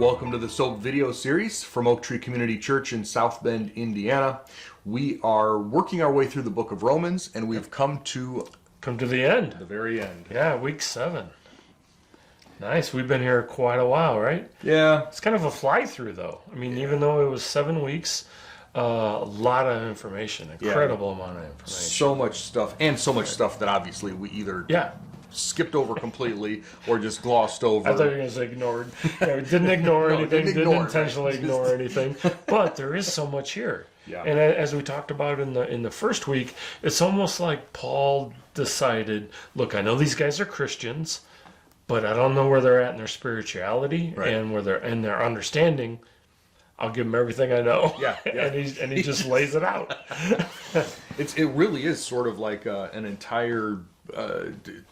Welcome to the S.O.A.P video series from Oak Tree Community Church in South Bend, Indiana. We are working our way through the book of Romans, and we've come to the end. the very end. Yeah, week 7. Nice. We've been here quite a while, right? Yeah. It's kind of a fly through, though. I mean, even though it was 7 weeks, a lot of information, incredible amount of information. So much stuff, and so much stuff that obviously we either skipped over completely or just glossed over. I thought you were going to say ignored. Yeah, we didn't ignore anything, didn't intentionally ignore anything. But there is so much here. Yeah. And as we talked about in the first week, it's almost like Paul decided, look, I know these guys are Christians, but I don't know where they're at in their spirituality and where they're in their understanding. I'll give them everything I know. Yeah. and he just lays it out. It really is sort of like an entire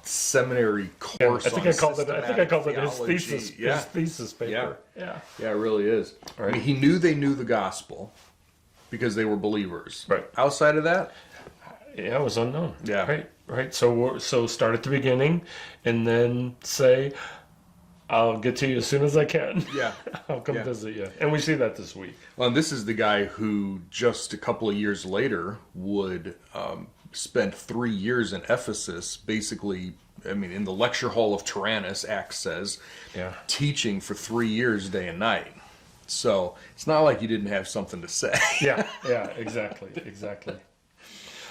seminary course. I think I called it his thesis. Yeah. His thesis paper. Yeah, it really is. Right. I mean, he knew they knew the gospel because they were believers. Right. Outside of that, it was unknown. Yeah. Right. So start at the beginning, and then say, I'll get to you as soon as I can. Yeah. I'll come visit you. And we see that this week. Well, and this is the guy who just a couple of years later would spend 3 years in Ephesus, basically, I mean, in the lecture hall of Tyrannus, Acts says, teaching for 3 years, day and night. So it's not like you didn't have something to say. Yeah, exactly.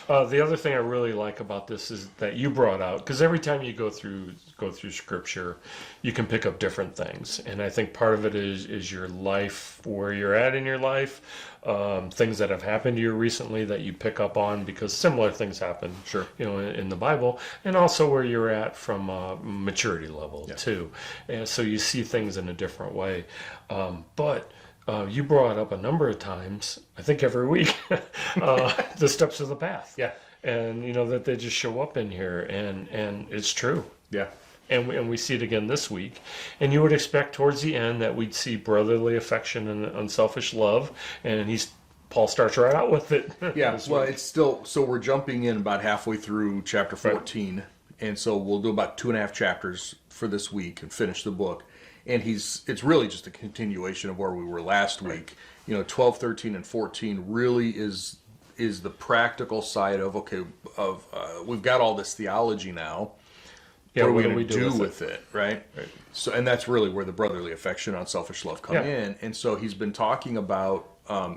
The other thing I really like about this is that you brought out, because every time you go through Scripture, you can pick up different things, and I think part of it is your life, where you're at in your life, things that have happened to you recently that you pick up on because similar things happen, in the Bible, and also where you're at from a maturity level too, and so you see things in a different way, but. You brought up a number of times, I think every week, the steps of the path. Yeah. And, that they just show up in here, and it's true. Yeah. And we see it again this week. And you would expect towards the end that we'd see brotherly affection and unselfish love, and Paul starts right out with it. Yeah, well, it's still, so we're jumping in about halfway through chapter 14, and so we'll do about 2.5 chapters for this week and finish the book. And it's really just a continuation of where we were last week. 12, 13, and 14 really is the practical side of, we've got all this theology now. Yeah, what are we going to do with it, right? So, and that's really where the brotherly affection, unselfish love come in. And so he's been talking about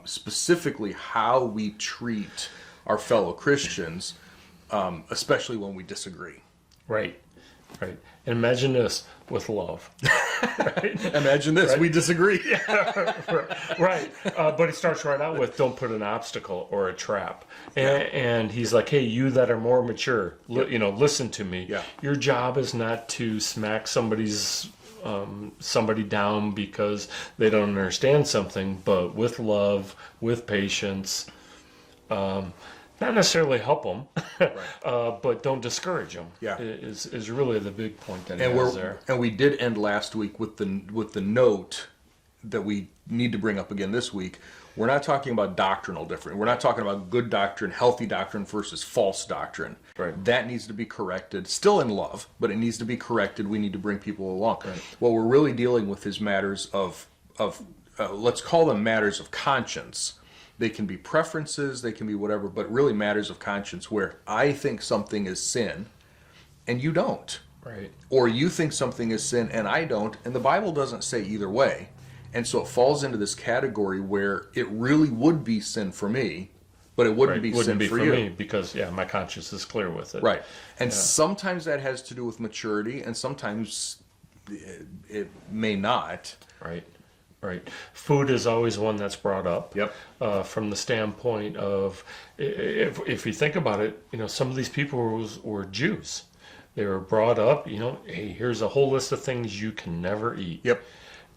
specifically how we treat our fellow Christians, especially when we disagree. Right. And imagine this with love. Imagine this, we disagree. Right. But it starts right out with, don't put an obstacle or a trap. And he's like, hey, you that are more mature, listen to me. Yeah. Your job is not to smack somebody down because they don't understand something, but with love, with patience, not necessarily help them, but don't discourage them. Yeah, is really the big point that he has there. And we did end last week with the note that we need to bring up again this week. We're not talking about doctrinal difference. We're not talking about good doctrine, healthy doctrine versus false doctrine. Right. That needs to be corrected, still in love, but it needs to be corrected. We need to bring people along. Right. What we're really dealing with is matters of let's call them matters of conscience. They can be preferences, they can be whatever, but really matters of conscience where I think something is sin and you don't. Right. Or you think something is sin and I don't, and the Bible doesn't say either way. And so it falls into this category where it really would be sin for me, but it wouldn't be sin for you. Me because, my conscience is clear with it. Right. And sometimes that has to do with maturity, and sometimes it may not. Right. Food is always one that's brought up. Yep. From the standpoint of, if you think about it, some of these people were Jews. They were brought up, hey, here's a whole list of things you can never eat. Yep.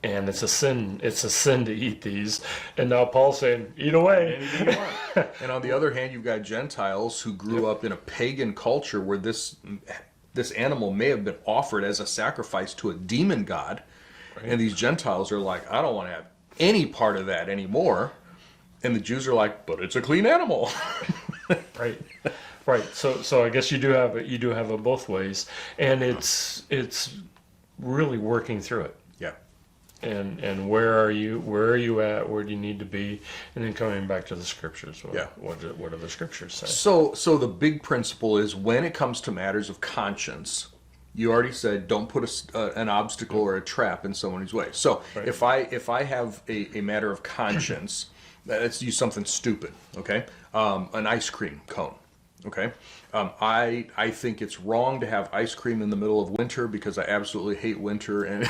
And it's a sin to eat these. And now Paul's saying, eat away. Anything you want. And on the other hand, you've got Gentiles who grew up in a pagan culture where this animal may have been offered as a sacrifice to a demon god. Right. And these Gentiles are like, I don't want to have any part of that anymore. And the Jews are like, but it's a clean animal. Right. So I guess you do have it both ways, and it's really working through it. Yeah. and where are you at, where do you need to be, and then coming back to the scriptures. What do the scriptures say? So the big principle is when it comes to matters of conscience, you already said don't put an obstacle or a trap in someone's way. So Right. if I have a matter of conscience, let's use something stupid, okay? An ice cream cone, okay? I think it's wrong to have ice cream in the middle of winter because I absolutely hate winter and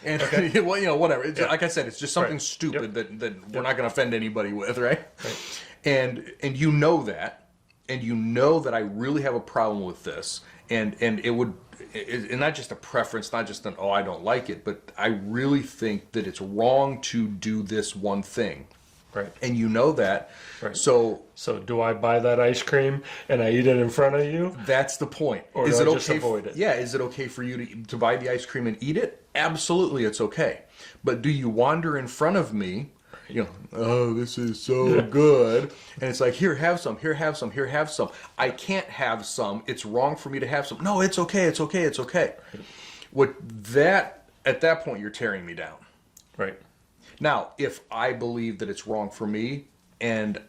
and well, you know, whatever. It's, like I said, it's just something Right. stupid that we're not going to offend anybody with, right? Right. And you know that, and you know that I really have a problem with this, and it would, and not just a preference, not just an I don't like it, but I really think that it's wrong to do this one thing. Right. And you know that. Right. So do I buy that ice cream and I eat it in front of you? that's the point. Or Is do it I okay? just avoid it? Yeah. Is it okay for you to buy the ice cream and eat it? Absolutely, it's okay. But do you wander in front of me? You know, oh, this is so good, and it's like, here, have some. Here, have some. Here, have some. I can't have some. It's wrong for me to have some. No, it's okay. It's okay. It's okay. What that at that point, you're tearing me down. Right. Now, if I believe that it's wrong for me and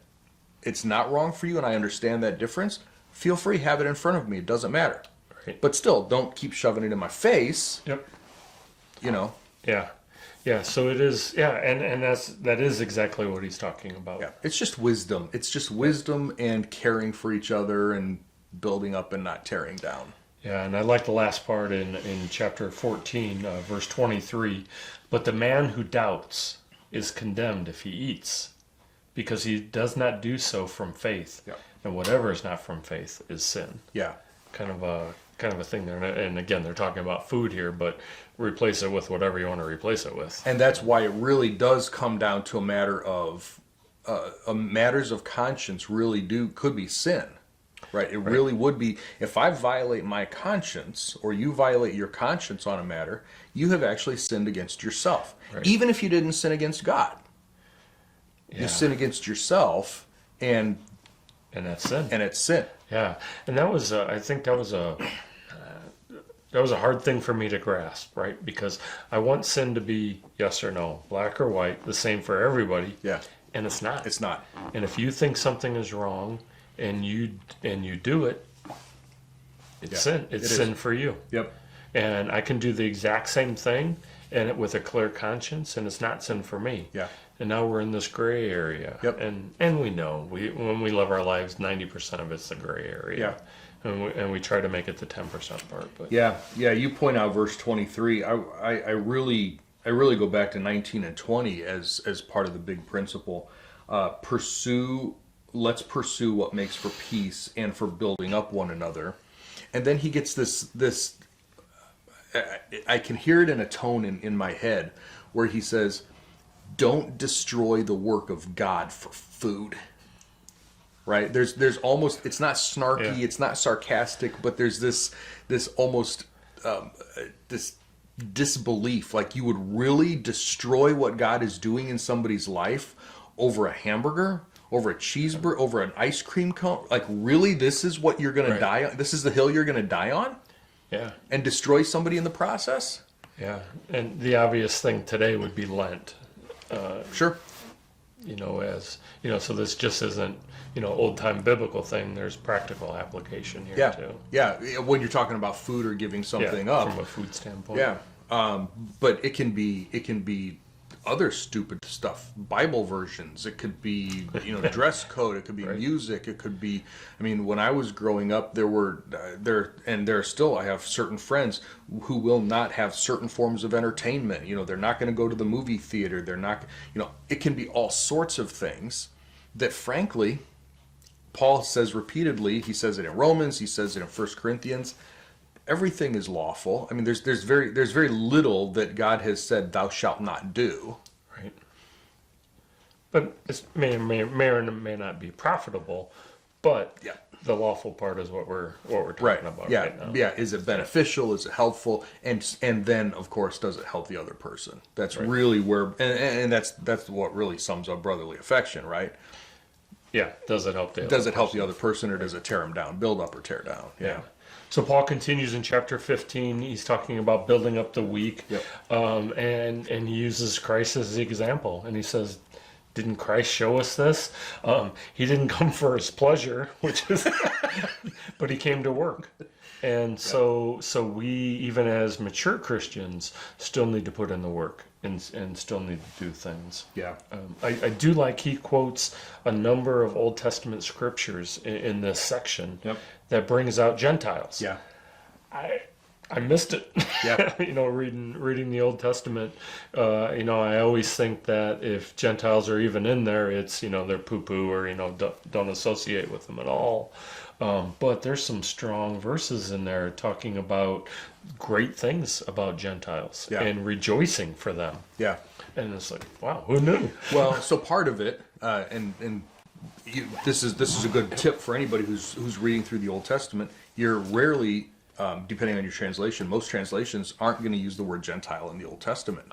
it's not wrong for you, and I understand that difference, feel free, have it in front of me. It doesn't matter. Right. But still, don't keep shoving it in my face. Yep. You know. Yeah. Yeah. So it is. Yeah. And that is exactly what he's talking about. Yeah. It's just wisdom. It's just wisdom and caring for each other and building up and not tearing down. Yeah, and I like the last part in chapter 14, verse 23. But the man who doubts is condemned if he eats, because he does not do so from faith. Yeah. And whatever is not from faith is sin. Yeah. Kind of a thing there. And again, they're talking about food here, but replace it with whatever you want to replace it with. And that's why it really does come down to a matter of matters of conscience. Really could be sin. Right, it really would be. If I violate my conscience, or you violate your conscience on a matter, you have actually sinned against yourself. Right. Even if you didn't sin against God, Yeah. you sin against yourself, and that's sin. it's sin. Yeah, and that was I think that was a hard thing for me to grasp, right? Because I want sin to be yes or no, black or white, the same for everybody. Yeah, And it's not. it's not. And if you think something is wrong and you do it, it's sin. It's sin for you. Yep. And I can do the exact same thing with a clear conscience, and it's not sin for me. Yeah. And now we're in this gray area. Yep. And we know when we live our lives, 90% of it's the gray area. Yeah. And we try to make it the 10% part. But Yeah. You point out verse 23. I really go back to 19 and 20 as part of the big principle. Let's pursue what makes for peace and for building up one another. And then he gets this I can hear it in a tone in my head where he says, don't destroy the work of God for food. Right? There's almost, it's not snarky, Yeah. it's not sarcastic, but there's this almost this disbelief, like you would really destroy what God is doing in somebody's life over a hamburger, over a cheeseburger, over an ice cream cone. Like, really, this is what you're going to die on? This is the hill you're going to die on? yeah. And destroy somebody in the process? Yeah. And the obvious thing today would be Lent. Sure. So this just isn't, old time biblical thing. There's practical application here too. Yeah. When you're talking about food or giving something up. From a food standpoint. Yeah. But it can be other stupid stuff, Bible versions. It could be, dress code. It could be music. It could be, when I was growing up, there are still, I have certain friends who will not have certain forms of entertainment. They're not going to go to the movie theater. They're not, it can be all sorts of things that, frankly, Paul says repeatedly. He says it in Romans. He says it in 1 Corinthians. Everything is lawful. There's very little that God has said thou shalt not do. Right. But it may or may not be profitable, but the lawful part is what we're talking about right now. Yeah. Is it beneficial? Is it helpful? And then, of course, does it help the other person? That's really where, and that's what really sums up brotherly affection, right? Yeah. Does it help the other person, or does it tear them down? Build up or tear down? Yeah. So Paul continues in chapter 15. He's talking about building up the weak, Yep. and he uses Christ as the example. And he says, "Didn't Christ show us this? He didn't come for his pleasure, which is, but he came to work." And so we, even as mature Christians, still need to put in the work and still need to do things. Yeah. I do like he quotes a number of Old Testament scriptures in this section Yep. that brings out Gentiles. Yeah. I missed it. Yeah. Reading the Old Testament, I always think that if Gentiles are even in there, it's, they're poo-poo or, don't associate with them at all. But there's some strong verses in there talking about great things about Gentiles and rejoicing for them. Yeah. And it's like, wow, who knew? Well, so part of it, this is a good tip for anybody who's reading through the Old Testament. You're rarely, depending on your translation, most translations aren't going to use the word Gentile in the Old Testament.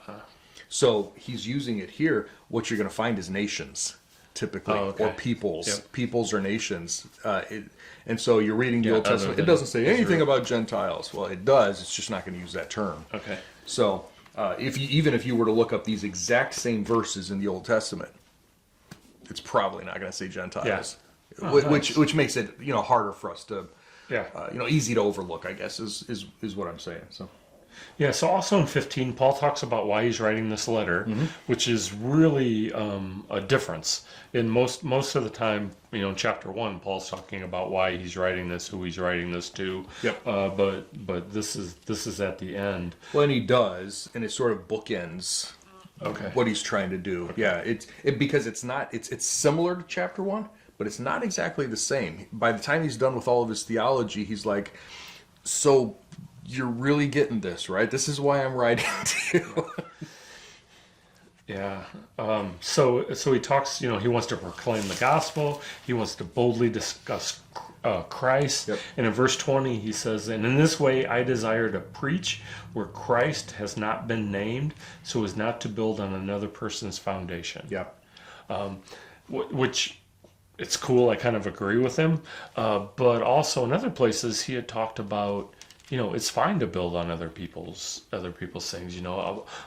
So he's using it here. What you're going to find is nations, typically, or peoples. Yep. Peoples or nations. And so you're reading the Old Testament. It than doesn't say anything Israel. about Gentiles. Well, it does. It's just not going to use that term. Okay. So even if you were to look up these exact same verses in the Old Testament, it's probably not going to say Gentiles. Yeah. Which makes it harder for us to Yeah. easy to overlook, I guess is what I'm saying. So Yeah, so also in 15, Paul talks about why he's writing this letter, which is really a difference. In most of the time, in chapter 1, Paul's talking about why he's writing this, who he's writing this to. Yep. But this is at the end. well, and he does, and it sort of bookends Okay. what he's trying to do. Okay. Yeah, because it's similar to chapter 1, but it's not exactly the same. By the time he's done with all of his theology, he's like, so you're really getting this, right? This is why I'm writing to you. Yeah. So he talks, he wants to proclaim the gospel. He wants to boldly discuss Christ. Yep. And in verse 20, he says, "And in this way I desire to preach where Christ has not been named, so as not to build on another person's foundation." Yeah. Which, it's cool. I kind of agree with him. But also in other places, he had talked about, it's fine to build on other people's things.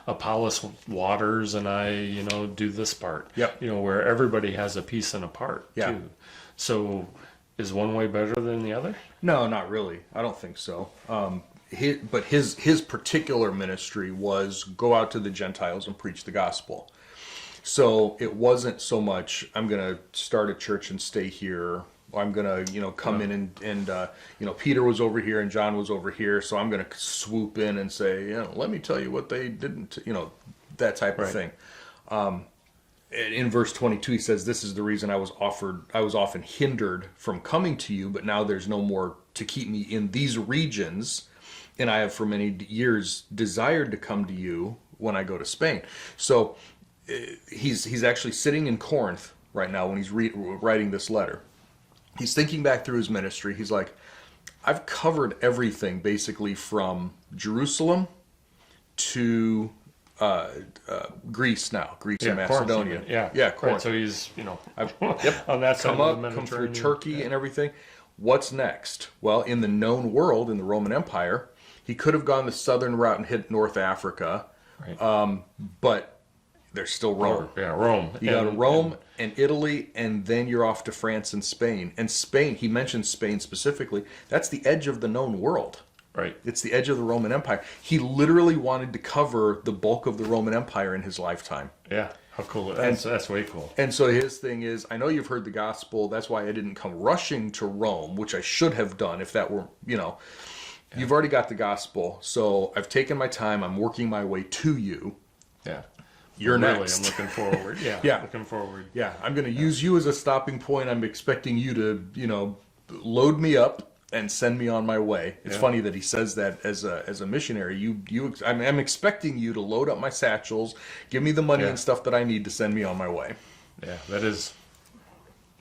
Apollos waters and I, do this part. Yep. Where everybody has a piece and a part Yeah. too. So is one way better than the other? No, not really. I don't think so. His particular ministry was go out to the Gentiles and preach the gospel. So it wasn't so much I'm going to start a church and stay here. Or I'm going to come in and Peter was over here and John was over here, so I'm going to swoop in and say let me tell you what they didn't that type of thing. In verse 22 he says, "This is the reason I was often hindered from coming to you, but now there's no more to keep me in these regions, and I have for many years desired to come to you when I go to Spain." So he's actually sitting in Corinth right now when he's writing this letter. He's thinking back through his ministry. He's like, I've covered everything basically from Jerusalem to Greece now, Greece and Macedonia. Corinth, yeah, Corinth. Right, so he's, I've on that side come of the up, come through Mediterranean. Turkey and everything. What's next? Well, in the known world, in the Roman Empire, he could have gone the southern route and hit North Africa, Right. but there's still Rome. Rome. You go to Rome and Italy, and then you're off to France and Spain. And Spain, he mentions Spain specifically, that's the edge of the known world. Right. It's the edge of the Roman Empire. He literally wanted to cover the bulk of the Roman Empire in his lifetime. Yeah. How cool. That's way cool. And so his thing is, I know you've heard the gospel, that's why I didn't come rushing to Rome, which I should have done if that were, You've already got the gospel, so I've taken my time, I'm working my way to you. Yeah. You're really, next. I'm looking forward. Yeah. Yeah. Looking forward. Yeah, I'm going to use you as a stopping point. I'm expecting you to, load me up and send me on my way. It's funny that he says that as a missionary. I'm expecting you to load up my satchels, give me the money and stuff that I need to send me on my way. Yeah, that is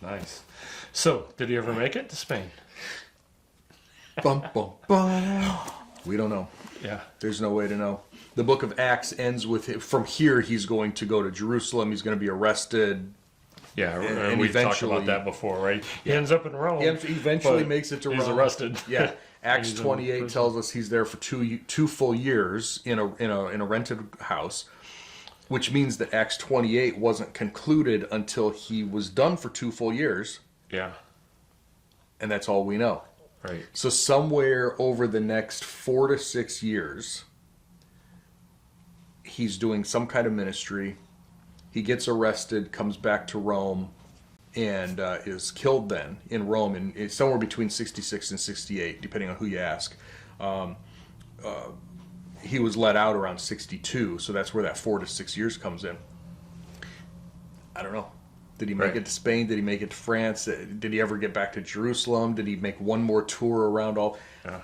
nice. So, did he ever make it to Spain? Bum, bum, bum. We don't know. Yeah. There's no way to know. The book of Acts ends with, from here, he's going to go to Jerusalem. He's going to be arrested. Yeah, And we've talked eventually- about that before, right? He ends up in Rome. He eventually but makes it to he's Rome. arrested. Yeah. Acts he's in 28 prison. tells us he's there for two full years in a rented house, which means that Acts 28 wasn't concluded until he was done for 2 full years, Yeah. and that's all we know. Right. So somewhere over the next 4 to 6 years, he's doing some kind of ministry. He gets arrested, comes back to Rome, and is killed then in Rome, and it's somewhere between 66 and 68, depending on who you ask. He was let out around 62, so that's where that 4 to 6 years comes in. I don't know. Did he make Right. it to Spain? Did he make it to France? Did he ever get back to Jerusalem? Did he make one more tour around all? Yeah.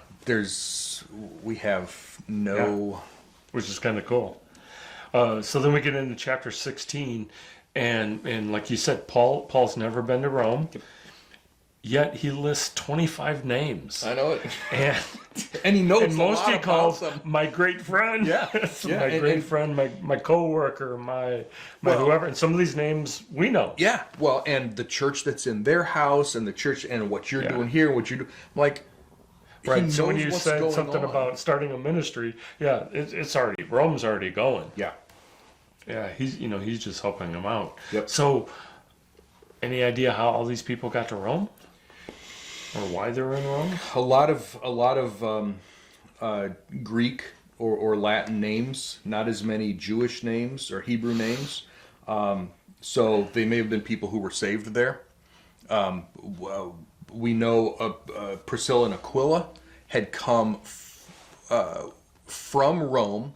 We have no... Which is kind of cool. So then we get into chapter 16, and like you said, Paul's never been to Rome, yet he lists 25 names. I know it. And, And he knows and a most lot he about calls them. my great friend. Yeah, yeah, my great friend, my co-worker, my whoever. And some of these names we know. Yeah, well, and the church that's in their house, and the church, and what you're Yeah. doing here, what you do, like, he Right. So when knows you what's said going something on. about starting a ministry, yeah, it's already, Rome's already going. Yeah. Yeah, he's just helping them out. Yep. So, any idea how all these people got to Rome, or why they're in Rome? A lot of Greek or Latin names, not as many Jewish names or Hebrew names. So they may have been people who were saved there. We know Priscilla and Aquila had come from Rome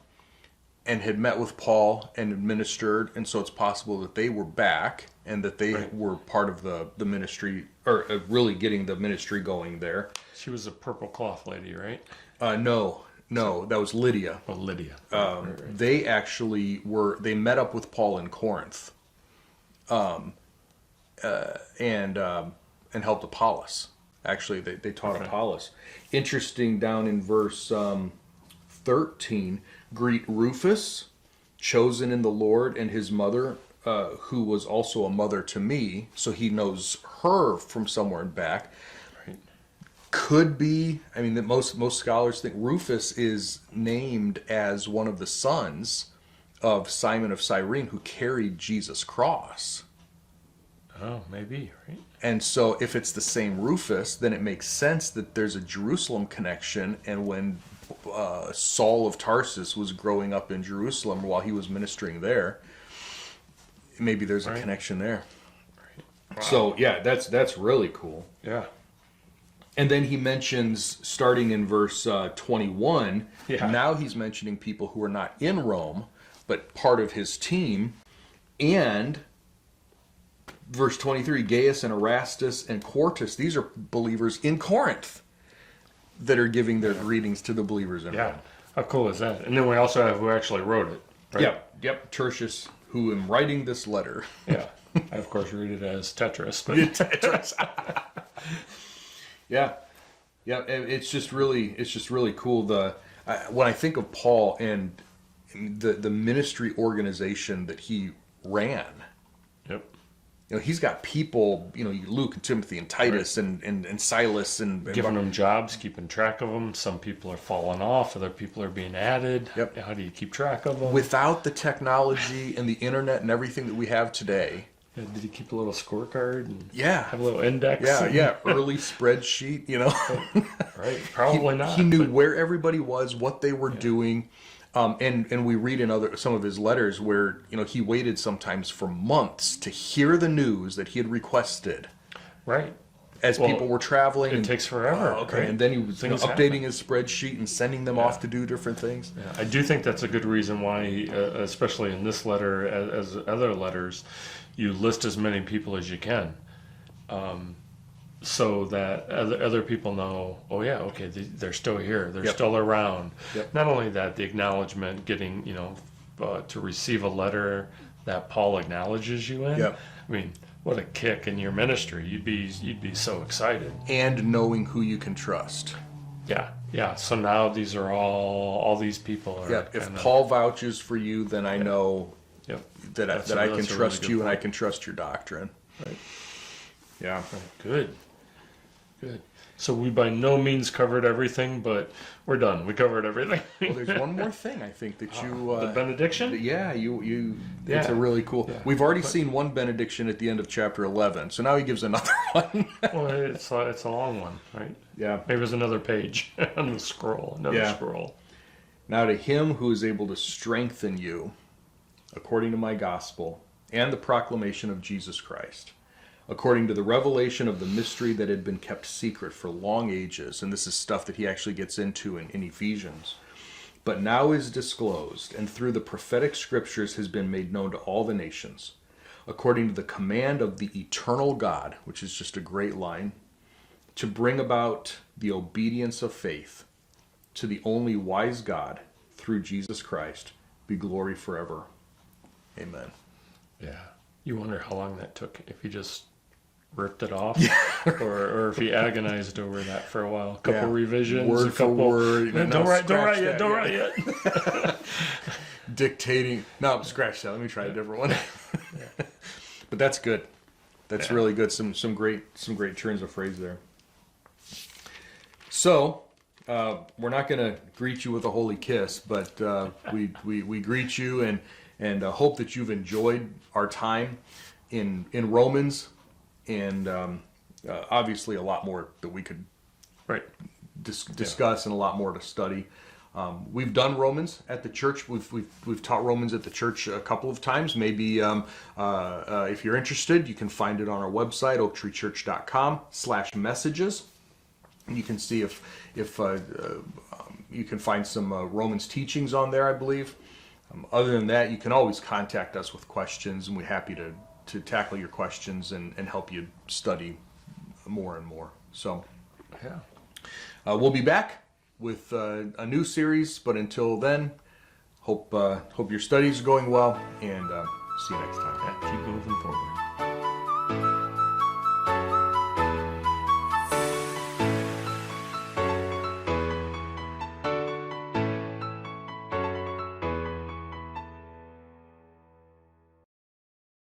and had met with Paul and administered, and so it's possible that they were back and that they Right. were part of the ministry, or really getting the ministry going there. She was a purple cloth lady, right? No, that was Lydia. Oh, Lydia. They actually they met up with Paul in Corinth, and helped Apollos. Actually, they taught Okay. Apollos. Interesting, down in verse 13, greet Rufus, chosen in the Lord, and his mother, who was also a mother to me. So he knows her from somewhere back. Right. Could be, I mean, that most scholars think Rufus is named as one of the sons of Simon of Cyrene, who carried Jesus' cross. Oh, maybe, right? And so if it's the same Rufus, then it makes sense that there's a Jerusalem connection. And when Saul of Tarsus was growing up in Jerusalem while he was ministering there, maybe there's a Right. connection there. Right. Wow. So yeah, that's really cool. Yeah. And then he mentions, starting in verse 21, Yeah. now he's mentioning people who are not in Rome, but part of his team. And verse 23, Gaius and Erastus and Quartus, these are believers in Corinth that are giving their greetings to the believers in Yeah. Rome. How cool is that? And then we also have who actually wrote it. Right? Yep, Tertius, who am writing this letter. Yeah. I, of course, read it as Tetris. But Yeah, it's just really cool. When I think of Paul and the ministry organization that he ran, Yep. you know, he's got people, you know, Luke and Timothy and Titus and Silas and Giving them jobs, keeping track of them. Some people are falling off, other people are being added. Yep. How do you keep track of them? without the technology and the internet and everything that we have today. Yeah, did he keep a little scorecard and Yeah, have a little index? yeah, early spreadsheet, you know. Right. Probably not. He knew but- where everybody was, what they were doing, and we read in some of his letters where, you know, he waited sometimes for months to hear the news that he had requested Right. as Well, people were traveling. It takes forever. Okay, right? and then he was, you know, Things updating happen. his spreadsheet and sending them off to do different things. Yeah, I do think that's a good reason why, especially in this letter, as other letters, you list as many people as you can, so that other people know. Oh yeah, okay, they're still here. They're Yep. still around. Yep. Not only that, the acknowledgement, getting to receive a letter that Paul acknowledges you in. Yep. I mean, what a kick in your ministry! You'd be so excited. And knowing who you can trust. Yeah. So now these are all these people are. Yeah, if kinda- Paul vouches for you, then I know Yep. that I That's a can really trust good you and I point. can trust your doctrine. Right. Yeah. Good. Good. So we by no means covered everything, but we're done. We covered everything. Well, there's one more thing I think that you... the benediction? Yeah, it's Yeah. a really cool... Yeah. We've already seen one benediction at the end of chapter 11, so now he gives another one. Well, it's a long one, right? Yeah. Maybe there's another page on the scroll. Another scroll. Now to him who is able to strengthen you, according to my gospel, and the proclamation of Jesus Christ, according to the revelation of the mystery that had been kept secret for long ages, and this is stuff that he actually gets into in Ephesians, but now is disclosed, and through the prophetic scriptures has been made known to all the nations, according to the command of the eternal God, which is just a great line, to bring about the obedience of faith to the only wise God, through Jesus Christ, be glory forever. Amen. Yeah. You wonder how long that took if he just ripped it off, or if he agonized over that for a while. A couple revisions, word a couple. for word. Don't write yet. Dictating. No, scratch that. Let me try a different one. But that's good. That's really good. Some great turns of phrase there. So we're not going to greet you with a holy kiss, but we greet you and hope that you've enjoyed our time in Romans, and obviously a lot more that we could discuss and a lot more to study. We've done Romans at the church. We've taught Romans at the church a couple of times. Maybe if you're interested, you can find it on our website, oaktreechurch.com/messages. You can see if you can find some Romans teachings on there, I believe. Other than that, you can always contact us with questions, and we're happy to tackle your questions and help you study more and more. So, we'll be back with a new series, but until then, hope your studies are going well, and see you next time. Keep moving forward.